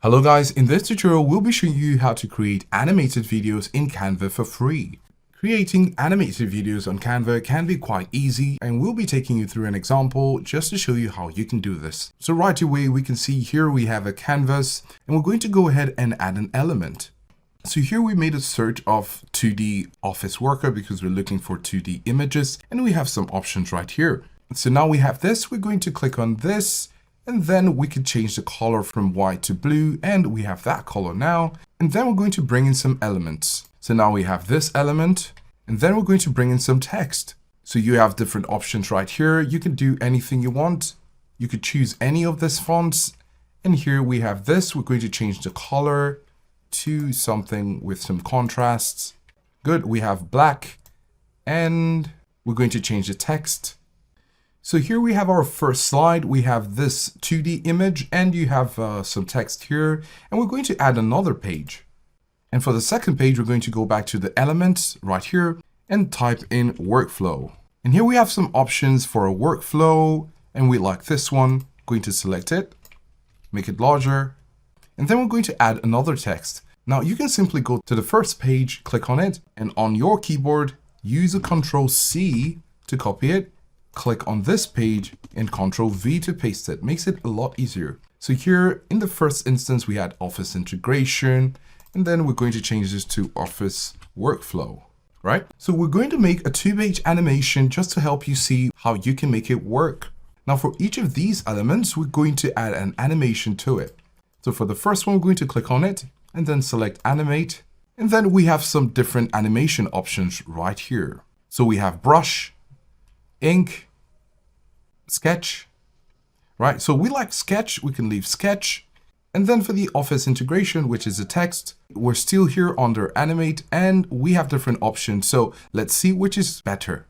Hello guys, in this tutorial we'll be showing you how to create animated videos in Canva for free. Creating animated videos on Canva can be quite easy, and we'll be taking you through an example just to show you how you can do this. So right away we can see here we have a canvas and we're going to go ahead and add an element. So here we made a search of 2D office worker because we're looking for 2D images, and we have some options right here. So now we have this, we're going to click on this, and then we could change the color from white to blue, and we have that color now. And then we're going to bring in some elements. So now we have this element, and then we're going to bring in some text. So you have different options right here. You can do anything you want. You could choose any of these fonts. And here we have this. We're going to change the color to something with some contrasts. Good, we have black, and we're going to change the text. So here we have our first slide. We have this 2D image and you have some text here, and we're going to add another page. And for the second page, we're going to go back to the elements right here and type in workflow. And here we have some options for a workflow, and we like this one. Going to select it, make it larger, and then we're going to add another text. Now you can simply go to the first page, click on it, and on your keyboard, use a Ctrl+C to copy it. Click on this page and Ctrl+V to paste it. Makes it a lot easier. So here in the first instance, we had office integration, and then we're going to change this to office workflow, right? So we're going to make a 2-page animation just to help you see how you can make it work. Now for each of these elements, we're going to add an animation to it. So for the first one, we're going to click on it and then select animate. And then we have some different animation options right here. So we have brush, ink, sketch, right? So we like sketch, we can leave sketch. And then for the office integration, which is the text, we're still here under animate, and we have different options. So let's see which is better.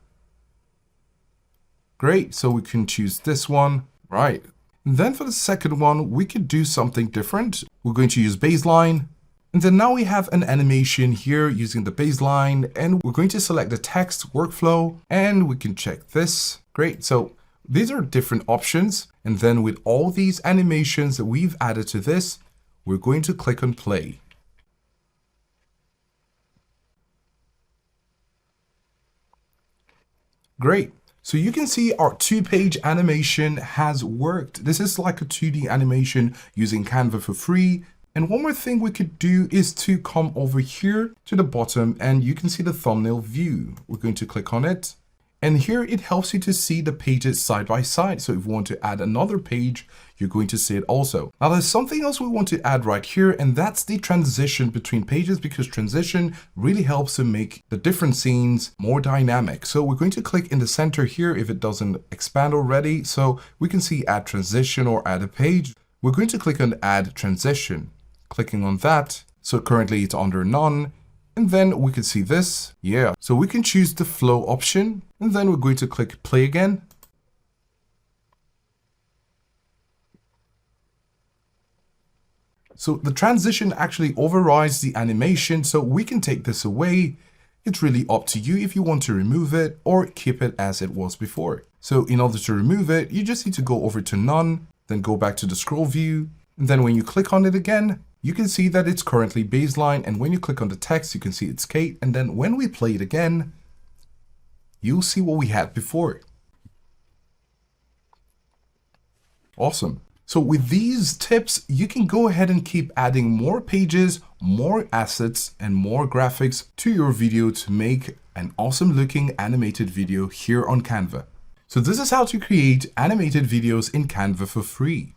Great, so we can choose this one, right? And then for the second one, we could do something different. We're going to use baseline. And then now we have an animation here using the baseline, and we're going to select the text workflow, and we can check this. Great. So these are different options. And then with all these animations that we've added to this, we're going to click on play. Great. So you can see our 2-page animation has worked. This is like a 2D animation using Canva for free. And one more thing we could do is to come over here to the bottom, and you can see the thumbnail view. We're going to click on it. And here it helps you to see the pages side by side. So if you want to add another page, you're going to see it also. Now there's something else we want to add right here, and that's the transition between pages, because transition really helps to make the different scenes more dynamic. So we're going to click in the center here if it doesn't expand already. So we can see add transition or add a page. We're going to click on add transition. Clicking on that. So currently it's under none. And then we can see this. Yeah. So we can choose the flow option, and then we're going to click play again. So the transition actually overrides the animation. So we can take this away. It's really up to you if you want to remove it or keep it as it was before. So in order to remove it, you just need to go over to none, then go back to the scroll view. And then when you click on it again, you can see that it's currently baseline, and when you click on the text, you can see it's Kate. And then when we play it again, you'll see what we had before. Awesome. So with these tips, you can go ahead and keep adding more pages, more assets, and more graphics to your video to make an awesome looking animated video here on Canva. So this is how to create animated videos in Canva for free.